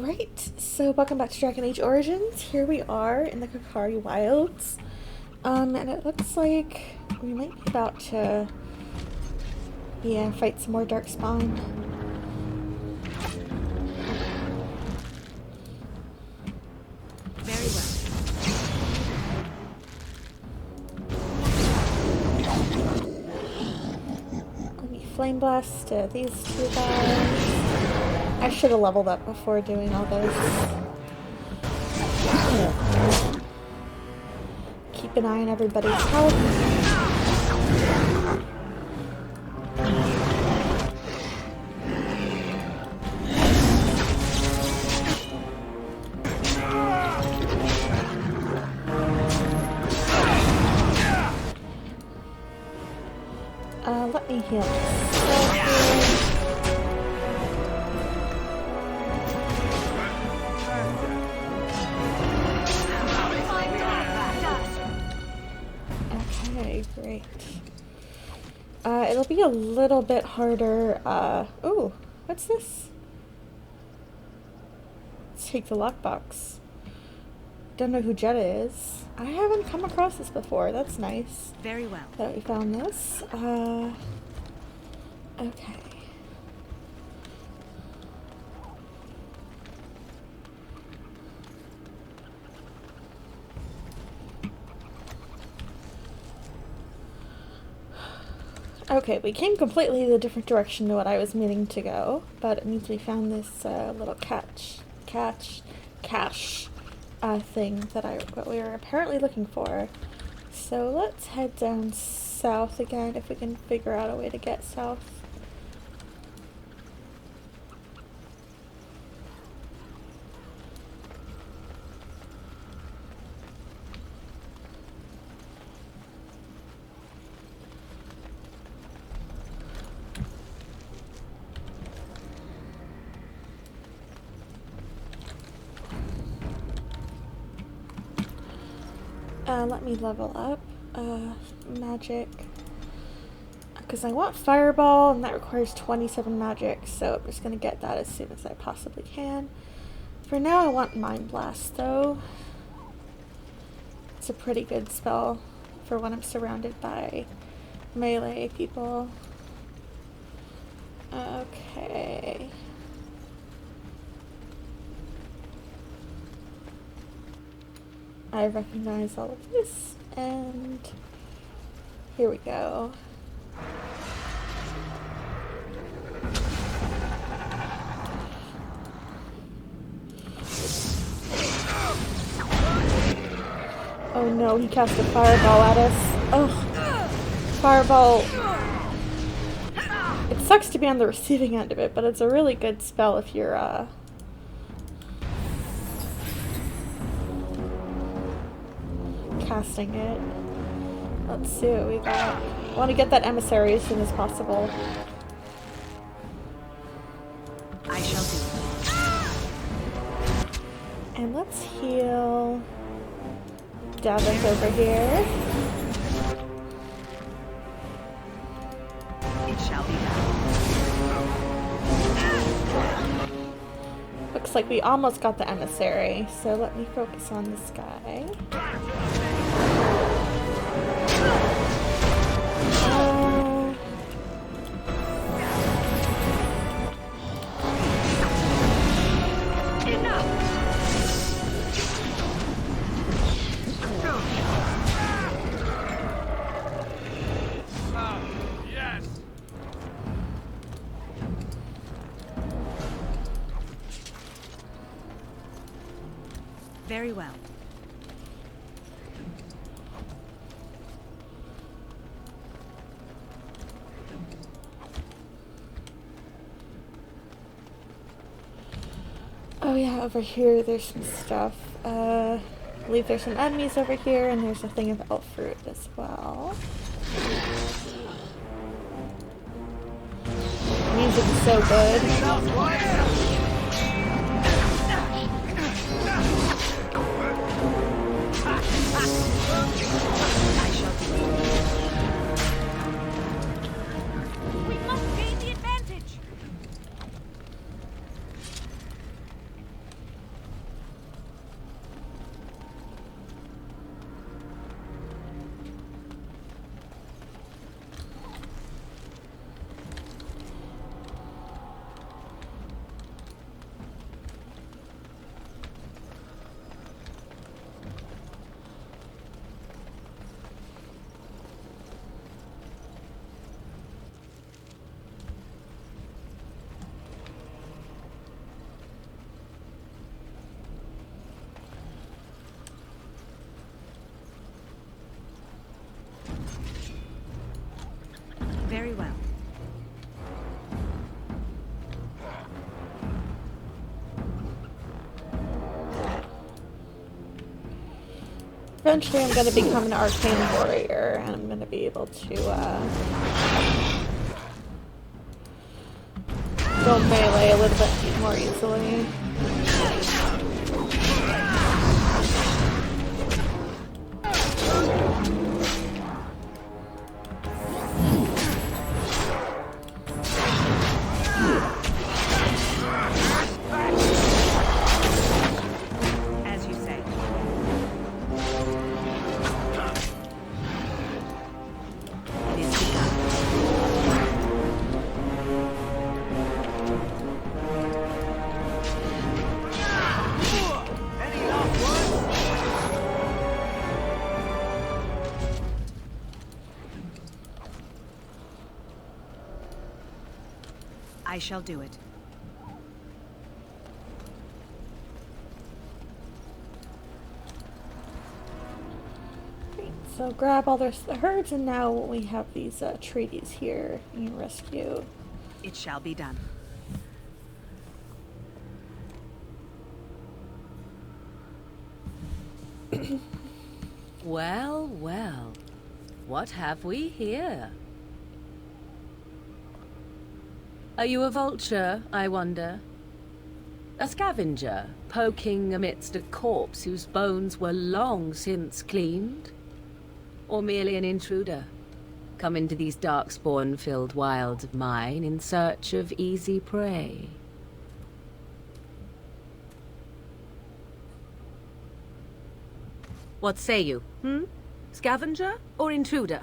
Alright, so welcome back to Dragon Age Origins. Here we are in the Kakari Wilds. And it looks like we might be about to, fight some more darkspawn. Very well. Let me flame blast these two guys. I should have leveled up before doing all this. Keep an eye on everybody's health. Let me heal myself here. Okay, great. It'll be a little bit harder. Ooh, what's this? Let's take the lockbox. Don't know who Jetta is. I haven't come across this before. That's nice. Very well. That we found this. Okay. Okay, we came completely the different direction to what I was meaning to go, but it means we found this little cache thing that we were apparently looking for. So let's head down south again if we can figure out a way to get south. Let me level up magic, because I want fireball and that requires 27 magic, so I'm just going to get that as soon as I possibly can. For now I want mind blast though. It's a pretty good spell for when I'm surrounded by melee people. Okay. I recognize all of this, and here we go. Oh no, he cast a fireball at us. Ugh. Fireball. It sucks to be on the receiving end of it, but it's a really good spell if you're, casting it. Let's see what we got. I want to get that emissary as soon as possible. I shall do it. And let's heal Davik over here. It shall be done. Looks like we almost got the emissary, so let me focus on this guy. Very well. Oh yeah, over here there's some stuff. I believe there's some enemies over here, and there's a thing of elf fruit as well. Music is so good. I shall do it. We must gain the advantage. Eventually I'm going to become an arcane warrior, and I'm going to be able to go melee a little bit more easily. I shall do it. Great. So grab all the herbs, and now we have these treaties here you can rescue. It shall be done. Well, well. What have we here? Are you a vulture, I wonder? A scavenger, poking amidst a corpse whose bones were long since cleaned? Or merely an intruder, come into these darkspawn-filled wilds of mine in search of easy prey? What say you, Scavenger or intruder?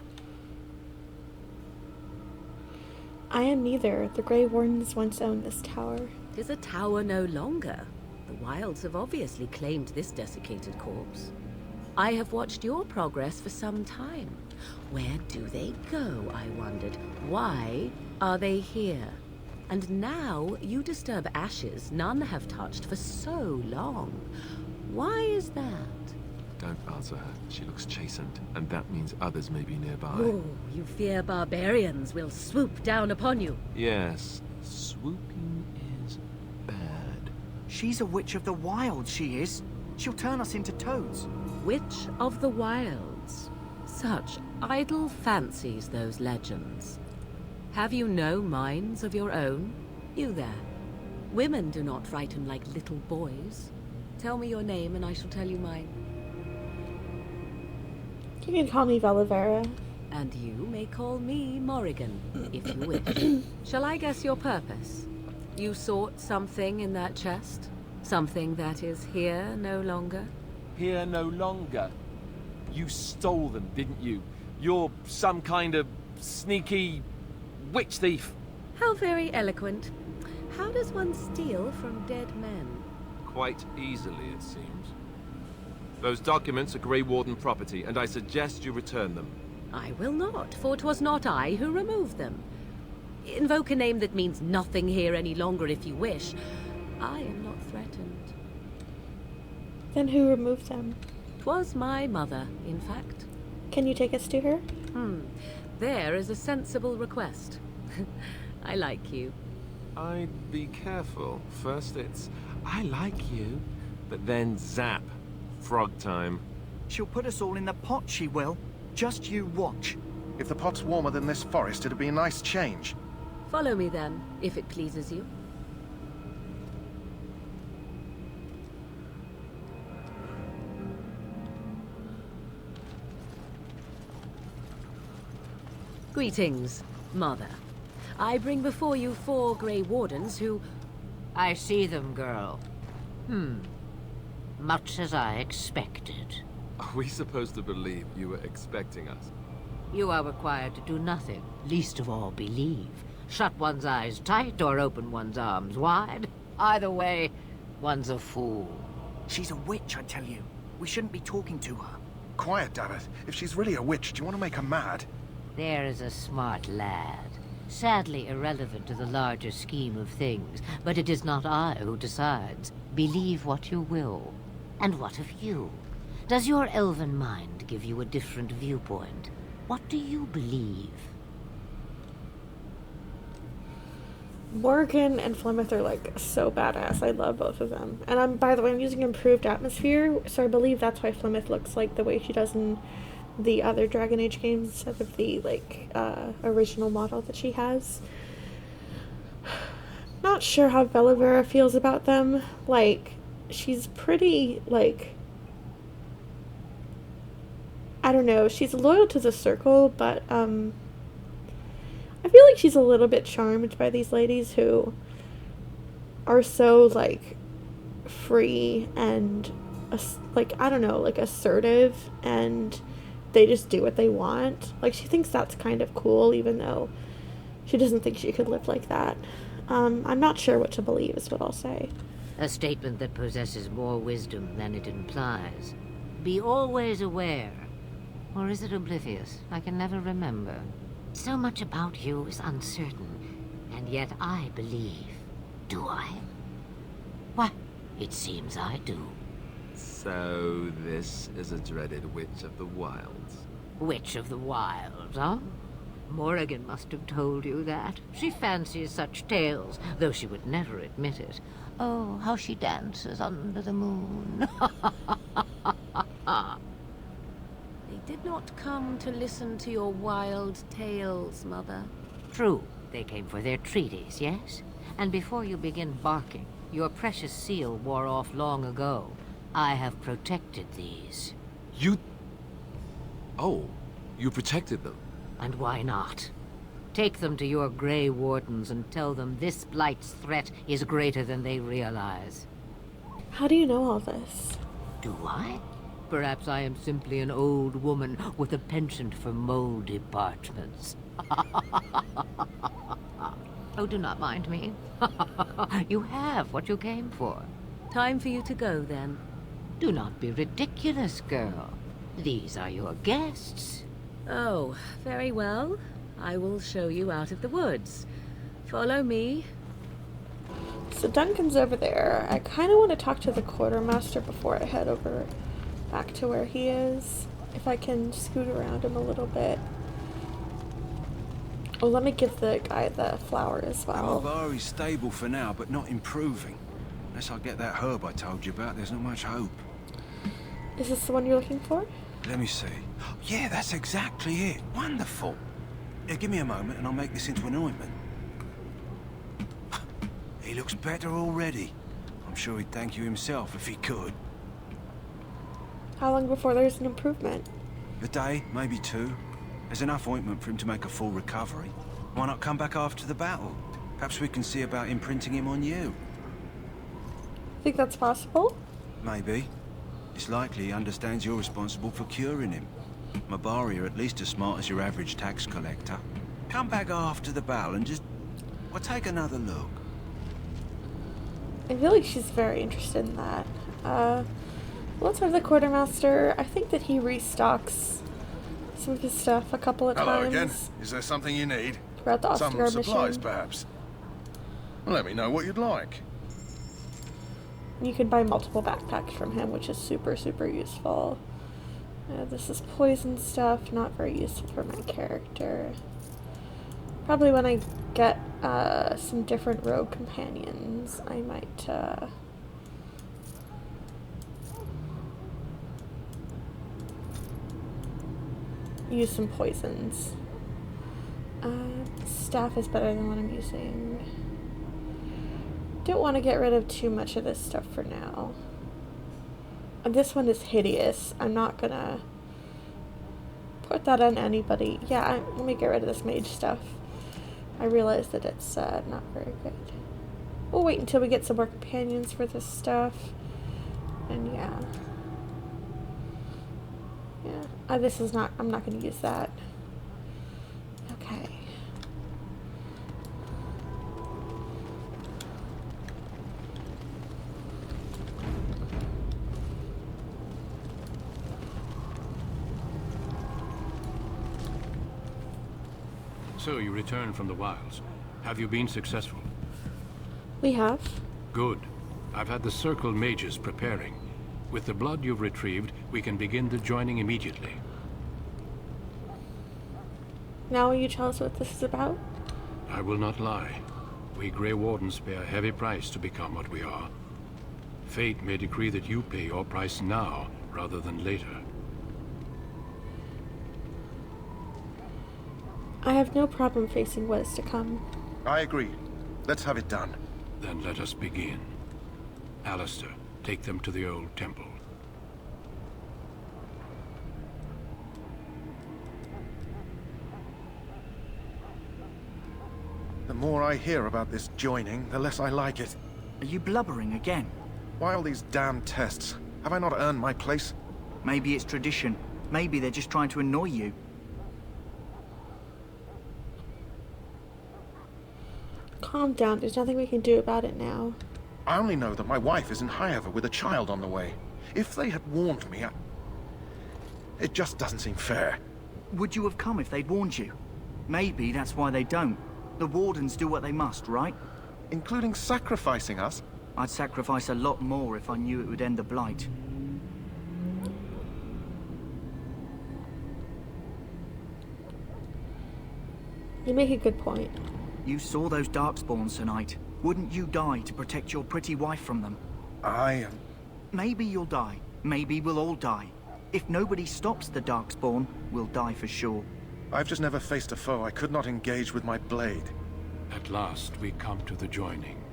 I am neither. The Grey Wardens once owned this tower. 'Tis a tower no longer. The wilds have obviously claimed this desiccated corpse. I have watched your progress for some time. Where do they go, I wondered? Why are they here? And now you disturb ashes none have touched for so long. Why is that? Don't answer her. She looks chastened, and that means others may be nearby. Oh, you fear barbarians will swoop down upon you. Yes, swooping is bad. She's a witch of the wild, she is. She'll turn us into toads. Witch of the Wilds. Such idle fancies, those legends. Have you no minds of your own? You there. Women do not frighten like little boys. Tell me your name and I shall tell you mine. You can call me Velavera. And you may call me Morrigan, if you wish. Shall I guess your purpose? You sought something in that chest? Something that is here no longer? Here no longer. You stole them, didn't you? You're some kind of sneaky witch thief. How very eloquent. How does one steal from dead men? Quite easily, it seems. Those documents are Grey Warden property, and I suggest you return them. I will not, for 'twas not I who removed them. Invoke a name that means nothing here any longer if you wish. I am not threatened. Then who removed them? 'Twas my mother, in fact. Can you take us to her? There is a sensible request. I like you. I'd be careful. First it's, I like you, but then zap. Frog time. She'll put us all in the pot, she will. Just you watch. If the pot's warmer than this forest, it'd be a nice change. Follow me then, if it pleases you. Greetings, Mother. I bring before you 4 Grey Wardens who... I see them, girl. Much as I expected. Are we supposed to believe you were expecting us? You are required to do nothing, least of all believe. Shut one's eyes tight or open one's arms wide. Either way, one's a fool. She's a witch, I tell you. We shouldn't be talking to her. Quiet, damn it. If she's really a witch, do you want to make her mad? There is a smart lad. Sadly irrelevant to the larger scheme of things, but it is not I who decides. Believe what you will. And what of you? Does your elven mind give you a different viewpoint? What do you believe? Morgan and Flemeth are like so badass. I love both of them. And by the way, I'm using improved atmosphere, so I believe that's why Flemeth looks like the way she does in the other Dragon Age games instead of the like original model that she has. Not sure how Velavera feels about them. Like, she's pretty, like, I don't know, she's loyal to the circle, but I feel like she's a little bit charmed by these ladies who are so, like, free and, like, I don't know, like, assertive, and they just do what they want. Like, she thinks that's kind of cool, even though she doesn't think she could live like that. I'm not sure what to believe is what I'll say. A statement that possesses more wisdom than it implies. Be always aware. Or is it oblivious? I can never remember. So much about you is uncertain, and yet I believe. Do I? Why, it seems I do. So this is a dreaded Witch of the Wilds. Witch of the Wilds, huh? Morrigan must have told you that. She fancies such tales, though she would never admit it. Oh, how she dances under the moon. They did not come to listen to your wild tales, Mother. True, they came for their treaties, yes? And before you begin barking, your precious seal wore off long ago. I have protected these. You... Oh, you protected them? And why not? Take them to your Grey Wardens and tell them this Blight's threat is greater than they realize. How do you know all this? Do I? Perhaps I am simply an old woman with a penchant for moldy parchments. Oh, do not mind me. You have what you came for. Time for you to go, then. Do not be ridiculous, girl. These are your guests. Oh, very well. I will show you out of the woods. Follow me. So Duncan's over there. I kind of want to talk to the quartermaster before I head over back to where he is. If I can scoot around him a little bit. Oh, let me give the guy the flower as well. Alvari's stable for now, but not improving. Unless I get that herb I told you about, there's not much hope. Is this the one you're looking for? Let me see. Yeah, that's exactly it. Wonderful. Yeah, give me a moment and I'll make this into an ointment. He looks better already. I'm sure he'd thank you himself if he could. How long before there's an improvement? A day, maybe two. There's enough ointment for him to make a full recovery. Why not come back after the battle? Perhaps we can see about imprinting him on you. Think that's possible? Maybe. It's likely he understands you're responsible for curing him. Mabari are at least as smart as your average tax collector. Come back after the battle and just... well, take another look. I feel like she's very interested in that. Let's have the quartermaster. I think that he restocks some of his stuff a couple of Hello times. again. Is there something you need? Throughout the Some Ostagar supplies, mission. perhaps? Well, let me know what you'd like. You can buy multiple backpacks from him, which is super, super useful. This is poison stuff, not very useful for my character. Probably when I get some different rogue companions, I might use some poisons. Staff is better than what I'm using. Don't want to get rid of too much of this stuff for now. This one is hideous. I'm not gonna put that on anybody. Yeah, let me get rid of this mage stuff. I realize that it's not very good. We'll wait until we get some more companions for this stuff. And yeah. Yeah. This is not, I'm not gonna use that. Okay. So you returned from the wilds. Have you been successful? We have. Good. I've had the Circle mages preparing. With the blood you've retrieved, we can begin the joining immediately. Now will you tell us what this is about? I will not lie. We Grey Wardens pay a heavy price to become what we are. Fate may decree that you pay your price now, rather than later. I have no problem facing what is to come. I agree. Let's have it done. Then let us begin. Alistair, take them to the old temple. The more I hear about this joining, the less I like it. Are you blubbering again? Why all these damn tests? Have I not earned my place? Maybe it's tradition. Maybe they're just trying to annoy you. Calm down, there's nothing we can do about it now. I only know that my wife is in Highover with a child on the way. If they had warned me, it just doesn't seem fair. Would you have come if they'd warned you? Maybe that's why they don't. The Wardens do what they must, right? Including sacrificing us? I'd sacrifice a lot more if I knew it would end the Blight. You make a good point. You saw those darkspawns tonight. Wouldn't you die to protect your pretty wife from them? Maybe you'll die. Maybe we'll all die. If nobody stops the darkspawn, we'll die for sure. I've just never faced a foe I could not engage with my blade. At last, we come to the joining.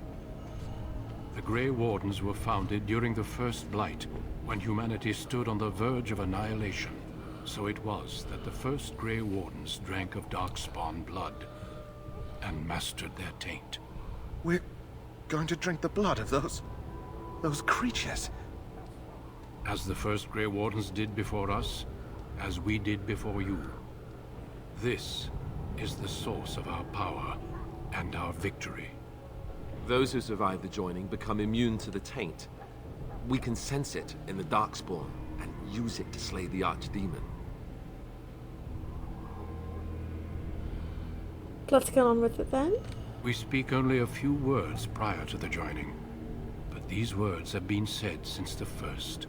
The Grey Wardens were founded during the First Blight, when humanity stood on the verge of annihilation. So it was that the first Grey Wardens drank of darkspawn blood and mastered their taint. We're going to drink the blood of those creatures. As the first Grey Wardens did before us, as we did before you. This is the source of our power and our victory. Those who survive the joining become immune to the taint. We can sense it in the darkspawn and use it to slay the archdemon. Let's get on with it then. We speak only a few words prior to the joining, but these words have been said since the first.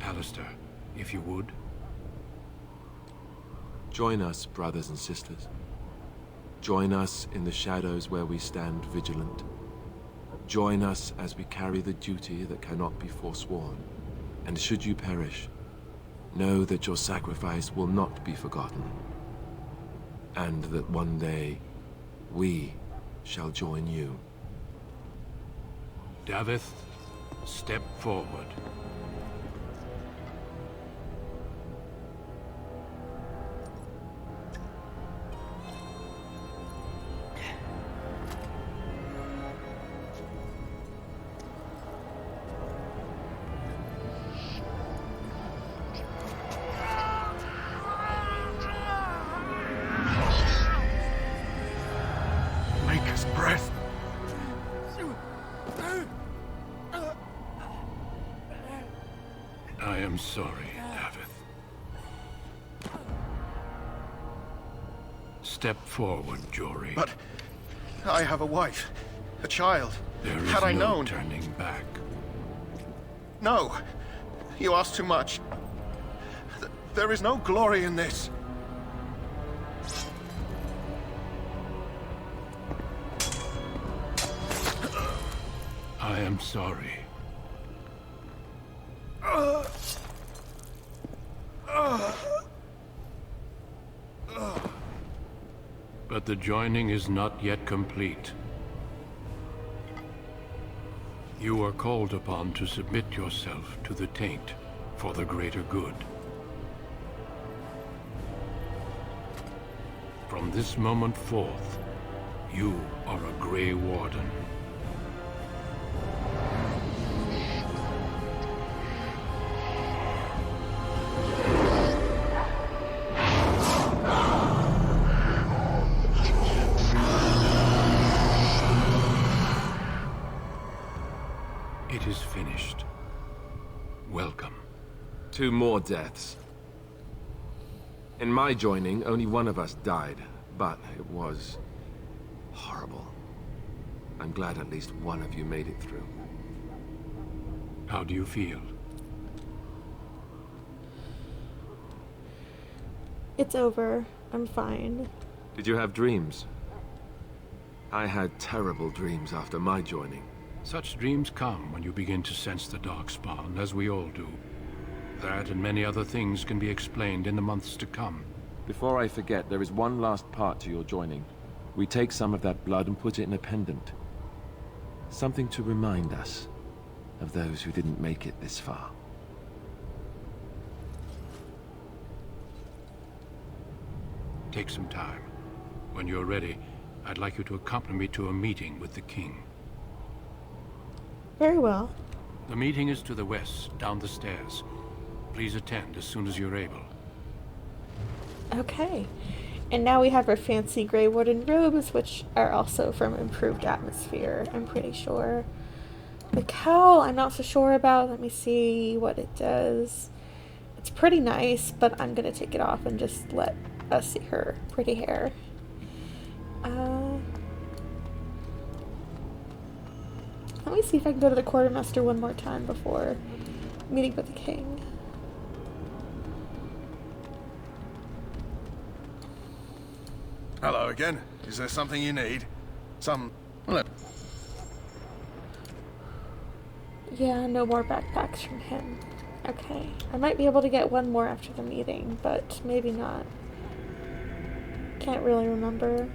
Alistair, if you would. Join us, brothers and sisters. Join us in the shadows where we stand vigilant. Join us as we carry the duty that cannot be forsworn. And should you perish, know that your sacrifice will not be forgotten. And that one day, we shall join you. Davith, step forward. Maker's breath. I am sorry, Davith. Step forward, Jory. But I have a wife, a child. There is Had I no known... turning back. No, you ask too much. There is no glory in this. I am sorry. But the joining is not yet complete. You are called upon to submit yourself to the taint for the greater good. From this moment forth, you are a Grey Warden. It is finished. Welcome. 2 more deaths. In my joining, only one of us died, but it was horrible. I'm glad at least one of you made it through. How do you feel? It's over. I'm fine. Did you have dreams? I had terrible dreams after my joining. Such dreams come when you begin to sense the darkspawn, as we all do. That and many other things can be explained in the months to come. Before I forget, there is one last part to your joining. We take some of that blood and put it in a pendant. Something to remind us of those who didn't make it this far. Take some time. When you're ready, I'd like you to accompany me to a meeting with the king. Very well. The meeting is to the west, down the stairs. Please attend as soon as you're able. Okay. And now we have our fancy Grey Warden robes, which are also from Improved Atmosphere, I'm pretty sure. The cowl, I'm not so sure about. Let me see what it does. It's pretty nice, but I'm going to take it off and just let us see her pretty hair. Let me see if I can go to the quartermaster one more time before meeting with the king. Hello again. Is there something you need? Look. Yeah, no more backpacks from him. Okay. I might be able to get one more after the meeting, but maybe not. Can't really remember.